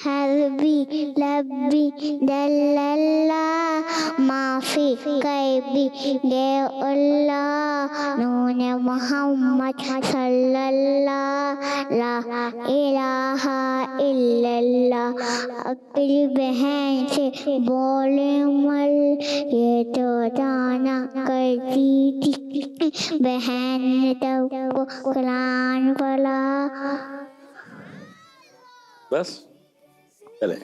حربی لبی دلاللہ معافی قیبی دے اللہ نون محمد صلی اللہ لا الہ الا اللہ. اپنی بہن سے بولے مل یہ تو جانا کرتی تھی بہن نے تو کو قرآن پڑھا. بس چلیں.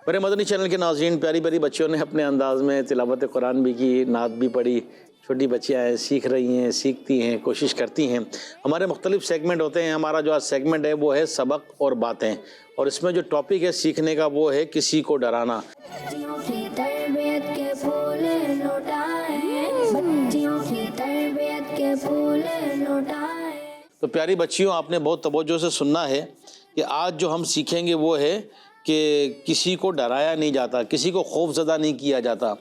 میرے مدنی چینل کے ناظرین، پیاری پیاری بچیوں نے اپنے انداز میں تلاوت قرآن بھی کی، نعت بھی پڑھی. چھوٹی بچیاں ہیں، سیکھ رہی ہیں، سیکھتی ہیں، کوشش کرتی ہیں. ہمارے مختلف سیگمنٹ ہوتے ہیں. ہمارا جو آج سیگمنٹ ہے وہ ہے سبق اور باتیں، اور اس میں جو ٹاپک ہے سیکھنے کا وہ ہے کسی کو ڈرانا. بچیوں کی تربیت کے پھول لوٹائے، بچیوں کی تربیت کے پھول لوٹائے. تو پیاری بچیوں، آپ نے بہت توجہ سے سننا ہے کہ آج جو ہم سیکھیں گے وہ ہے کہ کسی کو ڈرایا نہیں جاتا، کسی کو خوف زدہ نہیں کیا جاتا.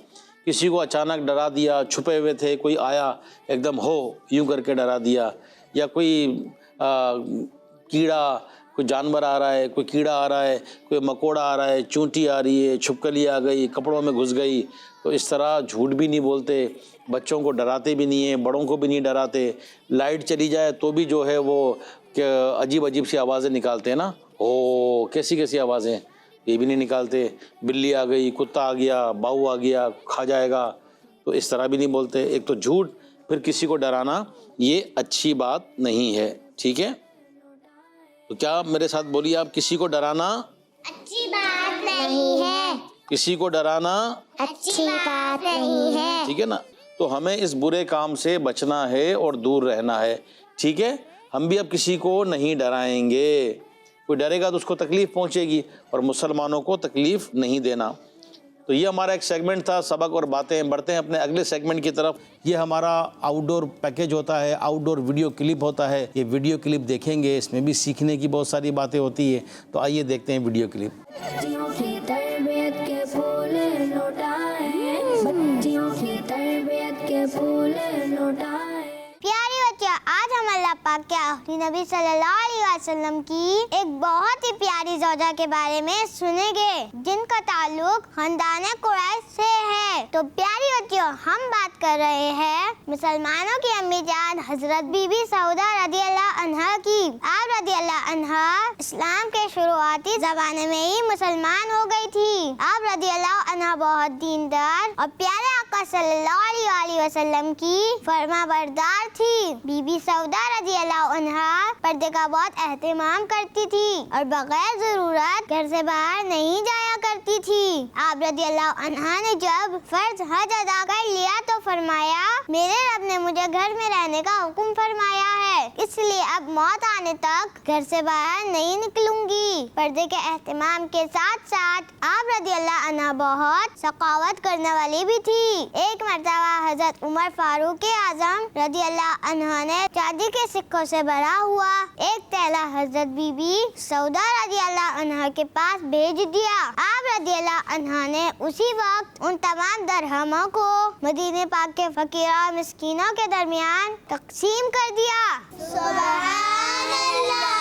کسی کو اچانک ڈرا دیا، چھپے ہوئے تھے، کوئی آیا ایک دم ہو یوں کر کے ڈرا دیا، یا کوئی کیڑا، کوئی جانور آ رہا ہے، کوئی کیڑا آ رہا ہے، کوئی مکوڑا آ رہا ہے، چونٹی آ رہی ہے، چھپکلی آ گئی، کپڑوں میں گھس گئی. تو اس طرح جھوٹ بھی نہیں بولتے، بچوں کو ڈراتے بھی نہیں ہیں، بڑوں کو بھی نہیں ڈراتے. لائٹ چلی جائے تو بھی جو ہے وہ عجیب عجیب سی آوازیں نکالتے ہیں نا، او کیسی کیسی آوازیں، یہ بھی نہیں نکالتے. بلی آ گئی، کتا آ گیا، باؤ آ گیا، کھا جائے گا، تو اس طرح بھی نہیں بولتے. ایک تو جھوٹ، پھر کسی کو ڈرانا، یہ اچھی بات نہیں ہے. ٹھیک ہے، تو کیا میرے ساتھ بولیے آپ، کسی کو ڈرانا اچھی بات نہیں ہے. کسی کو ڈرانا اچھی بات نہیں ہے. ٹھیک ہے نا. تو ہمیں اس برے کام سے بچنا ہے اور دور رہنا ہے. ٹھیک ہے، ہم بھی اب کسی کو نہیں ڈرائیں گے. کوئی ڈرے گا تو اس کو تکلیف پہنچے گی، اور مسلمانوں کو تکلیف نہیں دینا. تو یہ ہمارا ایک سیگمنٹ تھا سبق اور باتیں. بڑھتے ہیں اپنے اگلے سیگمنٹ کی طرف. یہ ہمارا آؤٹ ڈور پیکیج ہوتا ہے، آؤٹ ڈور ویڈیو کلپ ہوتا ہے. یہ ویڈیو کلپ دیکھیں گے، اس میں بھی سیکھنے کی بہت ساری باتیں ہوتی ہیں. تو آئیے دیکھتے ہیں ویڈیو کلپ. بچیوں کی تربیت کے پھول لوٹائے، بچیوں کی تربیت کے پھول لوٹائے. پیاری بچیاں، آج ہم اللہ پاک کے آخری نبی صلی اللہ علیہ وسلم کی ایک بہت ہی پیاری زوجہ کے بارے میں سنیں گے جن کا تعلق خاندان قریش سے ہے. تو پیاری بچیوں، ہم بات کر رہے ہیں مسلمانوں کی امی جان حضرت بی بی سعودہ رضی اللہ عنہا کی. آپ رضی اللہ عنہا اسلام کے شروعاتی زمانے میں ہی مسلمان ہو گئی تھی. آپ رضی اللہ عنہا بہت دیندار اور پیارے آقا صلی اللہ علیہ وسلم کی فرما بردار تھی. بی بی سعودہ رضی اللہ عنہا پردے کا بہت اہتمام کرتی تھی اور بغیر ضرورت گھر سے باہر نہیں جایا کرتی تھی. آپ رضی اللہ عنہا نے جب فرض حج ادا کر لیا تو فرمایا، میرے رب نے مجھے گھر میں رہنے کا حکم فرمایا ہے، اس لیے اب موت آنے تک گھر سے باہر نہیں نکلوں گی. پردے کے اہتمام کے ساتھ ساتھ آپ رضی اللہ عنہا بہت سخاوت کرنے والی بھی تھی. ایک مرتبہ حضرت عمر فاروق اعظم رضی اللہ عنہ نے چاندی کے سکوں سے بھرا ہوا ایک تھیلا حضرت بی بی سعودہ رضی اللہ عنہ کے پاس بھیج دیا. آپ رضی اللہ عنہ نے اسی وقت ان تمام درہموں کو مدینے پاک کے فقیروں اور مسکینوں کے درمیان تقسیم کر دیا. سبحان اللہ.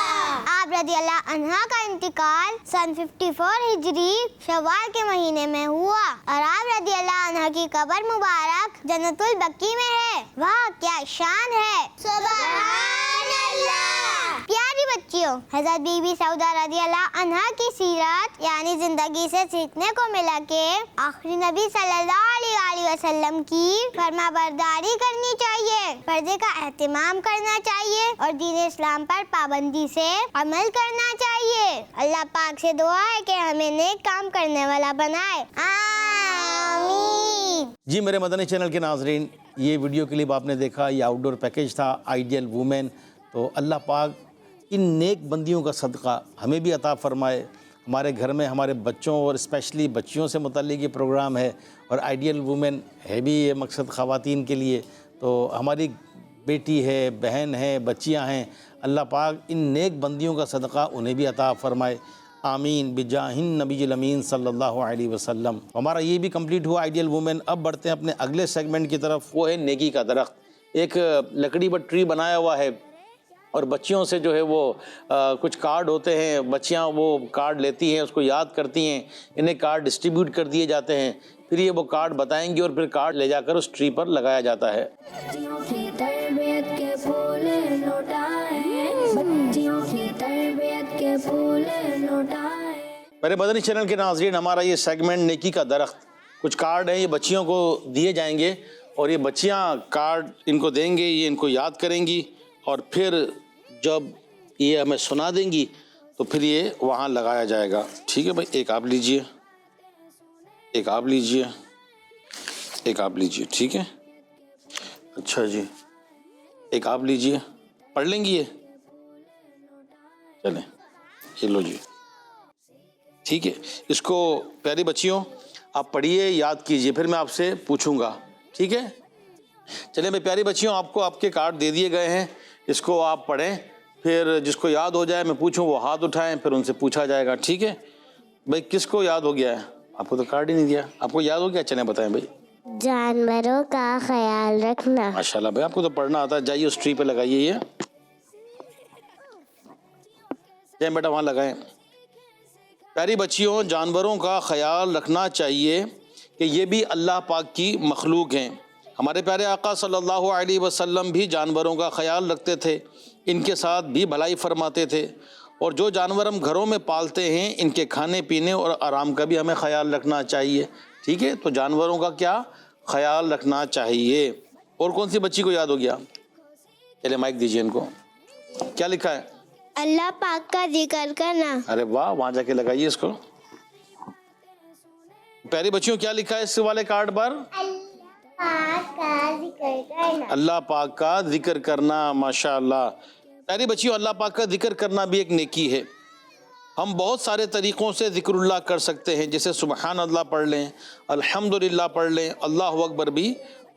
آپ رضی اللہ عنہ کا انتقال سن 54 ہجری شوال کے مہینے میں ہوا اور آپ رضی اللہ عنہ کی قبر مبارک جنت البقیع میں ہے. واہ کیا شان ہے. سبحان اللہ. پیاری بچیوں، حضرت بی بی سعودہ رضی اللہ عنہ کی سیرت یعنی زندگی سے سیکھنے کو ملا کہ آخری نبی صلی اللہ علیہ وسلم کی فرما برداری کرنی چاہیے، پردے کا اہتمام کرنا چاہیے اور دین اسلام پر پابندی سے عمل کرنا چاہیے. اللہ پاک سے دعا ہے کہ ہمیں نیک کام کرنے والا بنائے. آمین. جی میرے مدنی چینل کے ناظرین، یہ ویڈیو کلپ آپ نے دیکھا، یہ آؤٹ ڈور پیکیج تھا آئیڈیل وومن. تو اللہ پاک ان نیک بندیوں کا صدقہ ہمیں بھی عطا فرمائے. ہمارے گھر میں ہمارے بچوں اور اسپیشلی بچیوں سے متعلق یہ پروگرام ہے، اور آئیڈیل وومن ہے بھی یہ مقصد خواتین کے لیے. تو ہماری بیٹی ہے، بہن ہے، بچیاں ہیں، اللہ پاک ان نیک بندیوں کا صدقہ انہیں بھی عطا فرمائے. آمین بجاہ النبی الامین صلی اللہ علیہ وسلم. ہمارا یہ بھی کمپلیٹ ہوا آئیڈیل وومن. اب بڑھتے ہیں اپنے اگلے سیگمنٹ کی طرف، وہ ہے نیکی کا درخت. ایک لکڑی پر ٹری بنایا ہوا ہے، اور بچیوں سے جو ہے وہ کچھ کارڈ ہوتے ہیں، بچیاں وہ کارڈ لیتی ہیں، اس کو یاد کرتی ہیں، انہیں کارڈ ڈسٹریبیوٹ کر دیے جاتے ہیں، پھر یہ وہ کارڈ بتائیں گی اور پھر کارڈ لے جا کر اس ٹری پر لگایا جاتا ہے۔ بچیوں کی تربیت کے پھول لوٹائیں، بچیوں کی تربیت کے پھول لوٹائیں۔ میرے مدنی چینل کے ناظرین، ہمارا یہ سیگمنٹ نیکی کا درخت، کچھ کارڈ ہیں، یہ بچیوں کو دیے جائیں گے اور یہ بچیاں کارڈ ان کو دیں گے، یہ ان کو یاد کریں گی اور پھر جب یہ ہمیں سنا دیں گی تو پھر یہ وہاں لگایا جائے گا۔ ٹھیک ہے بھائی، ایک آپ لیجئے، ایک آپ لیجئے، ایک آپ لیجئے، ٹھیک ہے، اچھا جی، ایک آپ لیجئے، پڑھ لیں گی یہ، چلیں یہ لو جی، ٹھیک ہے۔ اس کو پیاری بچیوں آپ پڑھیے، یاد کیجئے، پھر میں آپ سے پوچھوں گا، ٹھیک ہے۔ چلیں بھائی پیاری بچیوں، آپ کو آپ کے کارڈ دے دیے گئے ہیں، اس کو آپ پڑھیں، پھر جس کو یاد ہو جائے میں پوچھوں وہ ہاتھ اٹھائیں، پھر ان سے پوچھا جائے گا، ٹھیک ہے۔ بھائی کس کو یاد ہو گیا ہے؟ آپ کو تو کارڈ ہی نہیں دیا، آپ کو یاد ہو گیا؟ چلیں بتائیں بھائی۔ جانوروں کا خیال رکھنا۔ ماشاءاللہ بھائی، آپ کو تو پڑھنا آتا ہے، جائیے اس ٹری پہ لگائیے، یہ جائیں بیٹا وہاں لگائیں۔ پیاری بچیوں، جانوروں کا خیال رکھنا چاہیے کہ یہ بھی اللہ پاک کی مخلوق ہیں۔ ہمارے پیارے آقا صلی اللہ علیہ وسلم بھی جانوروں کا خیال رکھتے تھے، ان کے ساتھ بھی بھلائی فرماتے تھے، اور جو جانور ہم گھروں میں پالتے ہیں ان کے کھانے پینے اور آرام کا بھی ہمیں خیال رکھنا چاہیے، ٹھیک ہے۔ تو جانوروں کا کیا خیال رکھنا چاہیے۔ اور کون سی بچی کو یاد ہو گیا؟ چلے مائک دیجیے ان کو، کیا لکھا ہے؟ اللہ پاک کا ذکر کرنا۔ ارے واہ، وہاں جا کے لگائیے اس کو۔ پیاری بچیوں کیا لکھا ہے اس والے کارڈ پر؟ اللہ پاک کا ذکر کرنا، ماشاءاللہ۔ پیاری بچیوں، اللہ پاک کا ذکر کرنا بھی ایک نیکی ہے۔ ہم بہت سارے طریقوں سے ذکر اللہ کر سکتے ہیں، جیسے سبحان اللہ پڑھ لیں، الحمدللہ پڑھ لیں، اللہ اکبر بھی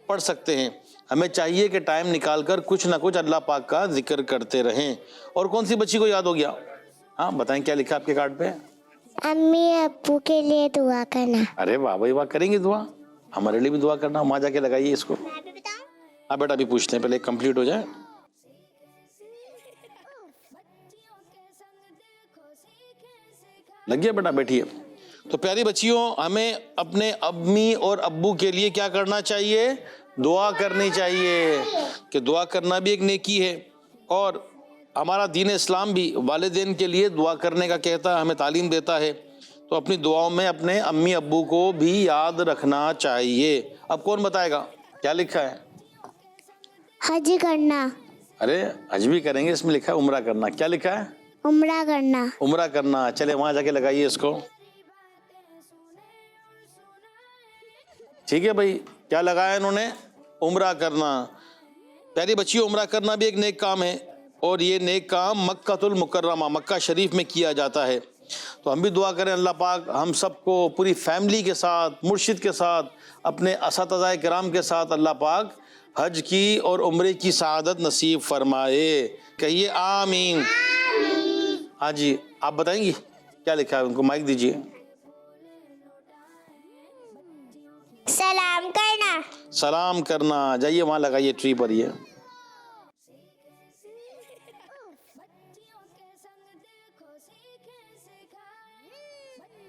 پڑھ سکتے ہیں۔ ہمیں چاہیے کہ ٹائم نکال کر کچھ نہ کچھ اللہ پاک کا ذکر کرتے رہیں۔ اور کون سی بچی کو یاد ہو گیا؟ ہاں بتائیں، کیا لکھا آپ کے کارڈ پہ؟ امی ابو کے لیے دعا کرنا۔ ارے واہ بھائی واہ، کریں گے دعا، ہمارے لیے بھی دعا کرنا، وہاں جا کے لگائیے اس کو۔ ہاں بیٹا ابھی پوچھتے ہیں، پہلے کمپلیٹ ہو جائے۔ لگ گیا بیٹا، بیٹھیے۔ تو پیاری بچیوں، ہمیں اپنے امی اور ابو کے لیے کیا کرنا چاہیے؟ دعا کرنی چاہیے، کہ دعا کرنا بھی ایک نیکی ہے۔ اور ہمارا دین اسلام بھی والدین کے لیے دعا کرنے کا کہتا ہے، ہمیں تعلیم دیتا ہے، تو اپنی دعاؤں میں اپنے امی ابو کو بھی یاد رکھنا چاہیے۔ اب کون بتائے گا کیا لکھا ہے؟ حج کرنا۔ ارے حج بھی کریں گے، اس میں لکھا ہے عمرہ کرنا۔ کیا لکھا ہے؟ عمرہ کرنا۔ عمرہ کرنا۔ چلے وہاں جا کے لگائیے اس کو، ٹھیک ہے بھائی۔ کیا لگایا انہوں نے؟ عمرہ کرنا۔ پیاری بچیوں، عمرہ کرنا بھی ایک نیک کام ہے، اور یہ نیک کام مکہ المکرمہ، مکہ شریف میں کیا جاتا ہے۔ تو ہم بھی دعا کریں اللہ پاک ہم سب کو پوری فیملی کے ساتھ، مرشد کے ساتھ، اپنے اساتذہ کرام کے ساتھ اللہ پاک حج کی اور عمرے کی سعادت نصیب فرمائے۔ کہیے آمین۔ ہاں جی، آپ بتائیں گی کیا لکھا ہے؟ ان کو مائک دیجیے۔ سلام کرنا۔ سلام کرنا، جائیے وہاں لگائیے ٹری پر یہ۔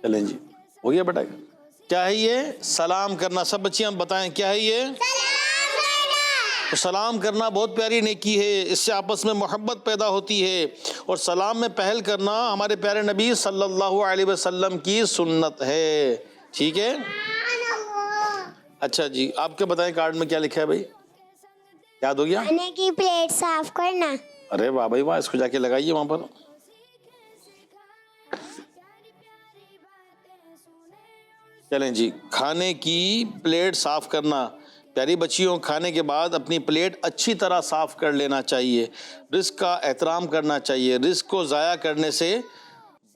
چلیں جی، ہو گیا بیٹا؟ کیا ہے یہ؟ سلام کرنا۔ سب بچیاں بتائیں کیا ہے یہ؟ تو سلام کرنا بہت پیاری نیکی ہے، اس سے آپس میں محبت پیدا ہوتی ہے، اور سلام میں پہل کرنا ہمارے پیارے نبی صلی اللہ علیہ وسلم کی سنت ہے، ٹھیک ہے۔ اچھا جی، آپ کے بتائیں کارڈ میں کیا لکھا ہے بھائی؟ یاد ہو گیا؟ کھانے کی پلیٹ صاف کرنا۔ ارے واہ بھائی واہ، اس کو جا کے لگائیے وہاں پر۔ چلیں جی، کھانے کی پلیٹ صاف کرنا۔ پیاری بچیوں، کھانے کے بعد اپنی پلیٹ اچھی طرح صاف کر لینا چاہیے، رزق کا احترام کرنا چاہیے، رزق کو ضائع کرنے سے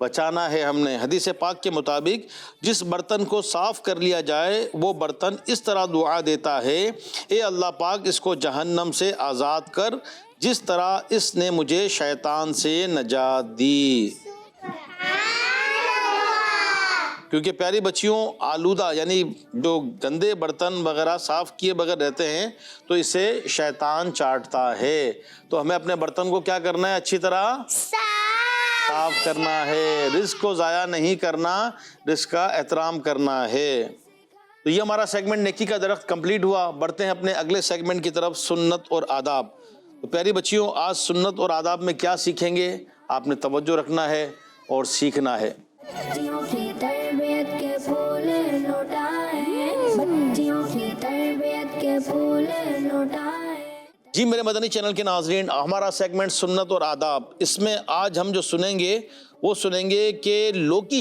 بچانا ہے ہم نے۔ حدیث پاک کے مطابق جس برتن کو صاف کر لیا جائے وہ برتن اس طرح دعا دیتا ہے، اے اللہ پاک اس کو جہنم سے آزاد کر جس طرح اس نے مجھے شیطان سے نجات دی۔ کیونکہ پیاری بچیوں آلودہ یعنی جو گندے برتن وغیرہ صاف کیے بغیر رہتے ہیں تو اسے شیطان چاٹتا ہے. تو ہمیں اپنے برتن کو کیا کرنا ہے؟ اچھی طرح صاف کرنا ہے. رزق کو ضائع نہیں کرنا، رزق کا احترام کرنا ہے. تو یہ ہمارا سیگمنٹ نیکی کا درخت کمپلیٹ ہوا. بڑھتے ہیں اپنے اگلے سیگمنٹ کی طرف، سنت اور آداب. تو پیاری بچیوں آج سنت اور آداب میں کیا سیکھیں گے؟ آپ نے توجہ رکھنا ہے اور سیکھنا ہے. بچیوں کی تربیت کے پھول لوٹائیں، بچیوں کی تربیت کے پھول لوٹائیں. جی میرے مدنی چینل کے ناظرین، ہمارا سیگمنٹ سنت اور آداب، اس میں آج ہم جو سنیں گے وہ سنیں گے کہ لوکی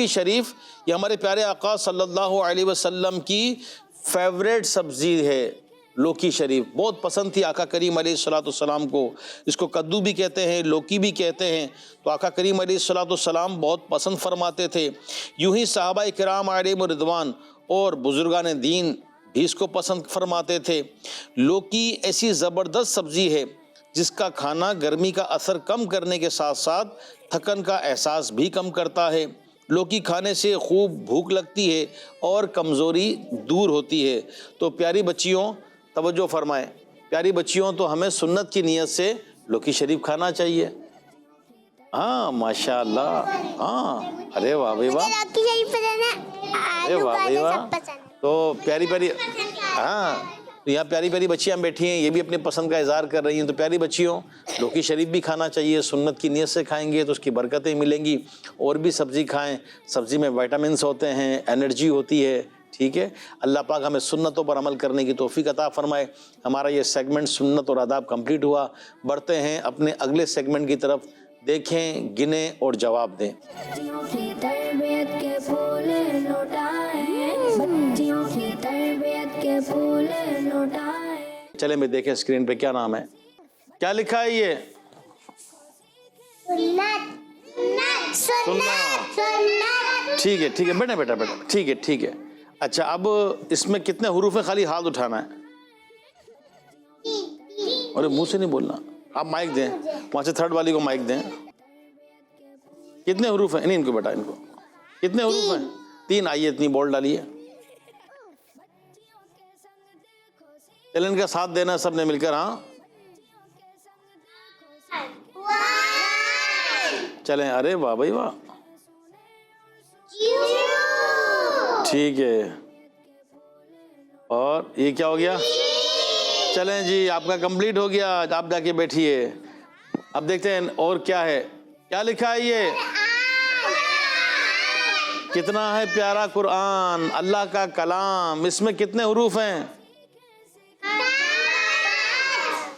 شریف یہ ہمارے پیارے آقا صلی اللہ علیہ وسلم کی فیوریٹ سبزی ہے. لوکی شریف بہت پسند تھی آقا کریم علیہ السلام کو. اس کو کدو بھی کہتے ہیں، لوکی بھی کہتے ہیں. تو آقا کریم علیہ السلام بہت پسند فرماتے تھے. یوں ہی صحابہ کرام علیہم رضوان اور بزرگان دین بھی اس کو پسند فرماتے تھے. لوکی ایسی زبردست سبزی ہے جس کا کھانا گرمی کا اثر کم کرنے کے ساتھ ساتھ تھکن کا احساس بھی کم کرتا ہے. لوکی کھانے سے خوب بھوک لگتی ہے اور کمزوری دور ہوتی ہے. تو پیاری بچیوں توجہ فرمائیں، پیاری بچیوں تو ہمیں سنت کی نیت سے لوکی شریف کھانا چاہیے. ہاں ماشاء اللہ، ہاں ارے واہ بھائی واہ، ارے واہ بھائی واہ. تو پیاری ہاں تو یہاں پیاری بچیاں بیٹھی ہیں، یہ بھی اپنی پسند کا اظہار کر رہی ہیں. تو پیاری بچیوں لوکی شریف بھی کھانا چاہیے. سنت کی نیت سے کھائیں گے تو اس کی برکتیں ملیں گی. اور بھی سبزی کھائیں، سبزی میں وائٹامنس ہوتے ہیں، انرجی ہوتی ہے. ٹھیک ہے، اللہ پاک ہمیں سنتوں پر عمل کرنے کی توفیق عطا فرمائے. ہمارا یہ سیگمنٹ سنت اور آداب کمپلیٹ ہوا. بڑھتے ہیں اپنے اگلے سیگمنٹ کی طرف. دیکھیں، گنیں اور جواب دیں. بچیوں کی تربیت کے پھول لوٹائیں، بچیوں کی تربیت کے پھول لوٹائیں. چلیں میں دیکھیں اسکرین پہ کیا نام ہے، کیا لکھا ہے یہ؟ سنت. ٹھیک ہے بیٹا ٹھیک ہے. اچھا اب اس میں کتنے حروف ہیں؟ خالی ہاتھ اٹھانا ہے. ارے منہ سے نہیں بولنا. آپ مائک دیں، وہاں سے تھرڈ والی کو مائک دیں. کتنے حروف ہیں؟ ان کو بیٹا، ان کو کتنے حروف ہیں؟ 3. آئیے اتنی بول ڈالیے. چلیں ان کا ساتھ دینا سب نے مل کر. ہاں چلیں، ارے واہ بھائی واہ. ٹھیک ہے، اور یہ کیا ہو گیا؟ چلیں جی آپ کا کمپلیٹ ہو گیا. آپ جا کے بیٹھیے. اب دیکھتے ہیں اور کیا ہے، کیا لکھا ہے یہ؟ کتنا ہے پیارا قرآن، اللہ کا کلام. اس میں کتنے حروف ہیں؟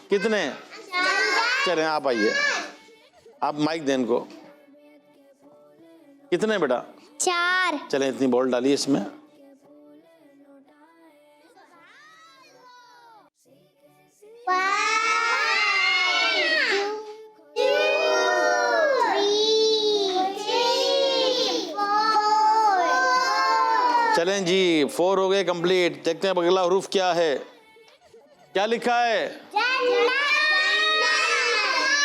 کتنے؟ چلیں آپ آئیے، آپ مائک دیں ان کو. کتنے بیٹا؟ 4. چلیں اتنی بول ڈالیے اس میں. چلیں جی 4 ہو گئے کمپلیٹ. دیکھتے ہیں اگلا حروف کیا ہے. کیا لکھا ہے؟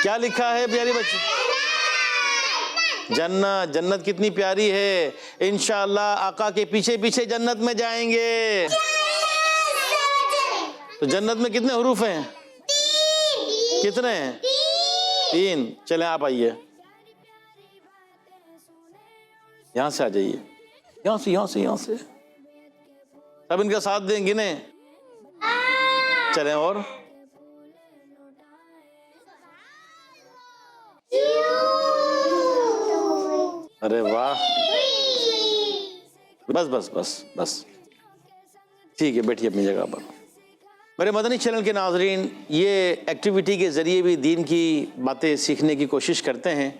کیا لکھا ہے پیاری بچی؟ جنت. جنت کتنی پیاری ہے. انشاءاللہ آقا کے پیچھے پیچھے جنت میں جائیں گے. تو جنت میں کتنے حروف ہیں؟ کتنے ہیں؟ 3. چلیں آپ آئیے، یہاں سے آ جائیے، یہاں سے سب ان کا ساتھ دیں، گنیں. چلیں اور ارے واہ، بس ٹھیک ہے، بیٹھیے اپنی جگہ پر. میرے مدنی چینل کے ناظرین، یہ ایکٹیویٹی کے ذریعے بھی دین کی باتیں سیکھنے کی کوشش کرتے ہیں.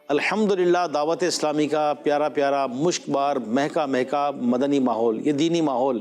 الحمدللہ دعوت اسلامی کا پیارا مشک بار مہکا مدنی ماحول، یہ دینی ماحول،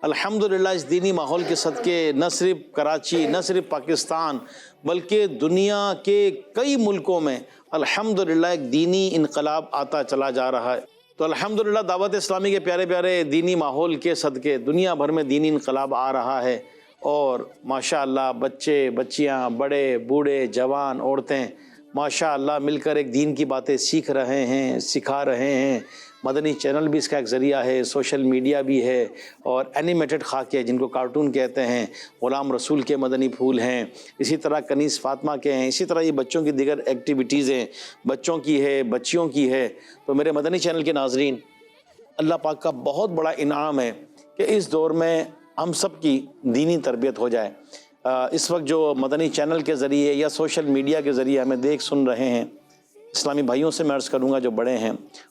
الحمدللہ اس دینی ماحول کے صدقے نہ صرف کراچی، نہ صرف پاکستان، بلکہ دنیا کے کئی ملکوں میں الحمدللہ ایک دینی انقلاب آتا چلا جا رہا ہے. تو الحمدللہ دعوت اسلامی کے پیارے دینی ماحول کے صدقے دنیا بھر میں دینی انقلاب آ رہا ہے. اور ماشاءاللہ بچے بچیاں، بڑے بوڑھے جوان، عورتیں ماشاء اللہ مل کر ایک دین کی باتیں سیکھ رہے ہیں، سکھا رہے ہیں۔ مدنی چینل بھی اس کا ایک ذریعہ ہے، سوشل میڈیا بھی ہے، اور اینیمیٹڈ خاکے جن کو کارٹون کہتے ہیں، غلام رسول کے مدنی پھول ہیں، اسی طرح کنیز فاطمہ کے ہیں، اسی طرح یہ بچوں کی دیگر ایکٹیویٹیزیں بچوں کی ہے، بچیوں کی ہے۔ تو میرے مدنی چینل کے ناظرین، اللہ پاک کا بہت بڑا انعام ہے کہ اس دور میں ہم سب کی دینی تربیت ہو جائے۔ اس وقت جو مدنی چینل کے ذریعے یا سوشل میڈیا کے ذریعے ہمیں دیکھ سن رہے ہیں، اسلامی بھائیوں سے میں عرض کروں گا جو بڑے ہیں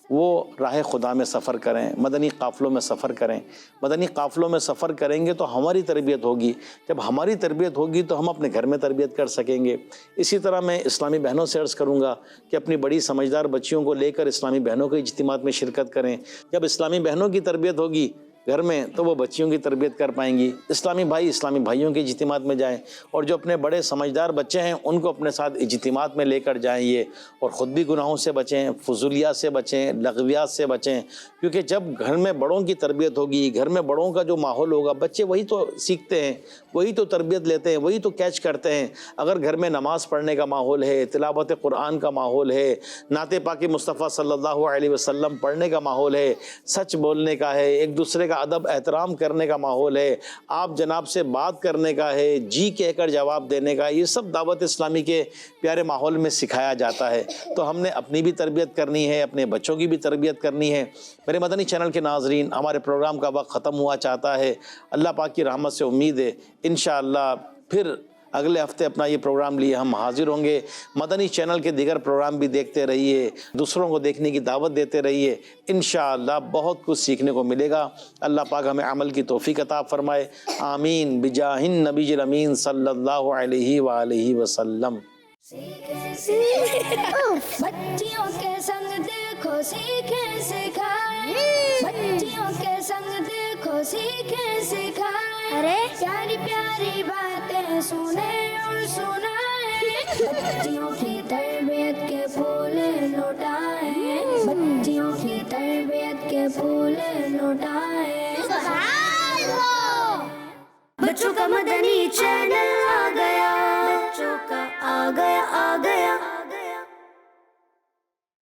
وہ راہ خدا میں سفر کریں، مدنی قافلوں میں سفر کریں۔ مدنی قافلوں میں سفر کریں گے تو ہماری تربیت ہوگی، جب ہماری تربیت ہوگی تو ہم اپنے گھر میں تربیت کر سکیں گے۔ اسی طرح میں اسلامی بہنوں سے عرض کروں گا کہ اپنی بڑی سمجھدار بچیوں کو لے کر اسلامی بہنوں کے اجتماعات میں شرکت کریں۔ جب اسلامی بہنوں کی تربیت ہوگی گھر میں تو وہ بچیوں کی تربیت کر پائیں گی۔ اسلامی بھائی اسلامی بھائیوں کے اجتماعات میں جائیں، اور جو اپنے بڑے سمجھدار بچے ہیں ان کو اپنے ساتھ اجتماعات میں لے کر جائیں یہ، اور خود بھی گناہوں سے بچیں، فضولیات سے بچیں، لغویات سے بچیں، کیونکہ جب گھر میں بڑوں کی تربیت ہوگی، گھر میں بڑوں کا جو ماحول ہوگا، بچے وہی تو سیکھتے ہیں، وہی تو تربیت لیتے ہیں، وہی تو کیچ کرتے ہیں۔ اگر گھر میں نماز پڑھنے کا ماحول ہے، تلاوت قرآن کا ماحول ہے، نعت پاک مصطفیٰ صلی اللہ علیہ وسلم پڑھنے کا ماحول ہے، سچ بولنے کا ہے، ایک دوسرے کا ادب احترام کرنے کا ماحول ہے، آپ جناب سے بات کرنے کا ہے، جی کہہ کر جواب دینے کا، یہ سب دعوت اسلامی کے پیارے ماحول میں سکھایا جاتا ہے۔ تو ہم نے اپنی بھی تربیت کرنی ہے، اپنے بچوں کی بھی تربیت کرنی ہے۔ میرے مدنی چینل کے ناظرین، ہمارے پروگرام کا وقت ختم ہوا چاہتا ہے۔ اللہ پاک کی رحمت سے امید ہے انشاءاللہ پھر اگلے ہفتے اپنا یہ پروگرام لیے ہم حاضر ہوں گے۔ مدنی چینل کے دیگر پروگرام بھی دیکھتے رہیے، دوسروں کو دیکھنے کی دعوت دیتے رہیے، انشاءاللہ بہت کچھ سیکھنے کو ملے گا۔ اللہ پاک ہمیں عمل کی توفیق عطا فرمائے، آمین بجاہ النبی الامین صلی اللہ علیہ وآلہ وسلم۔ بچیوں کے سنگ دیکھو سیکھیں سکھائیں، بچیوں کے سنگ دیکھو سیکھیں سکھائیں، ارے پیاری پیاری باتیں سنیں اور سنائیں، بچیوں کی تربیت کے پھول لوٹائیں، بچیوں کی تربیت کے پھول لوٹائیں۔ بچوں کا مدنی چینل آ گیا، بچوں کا آ گیا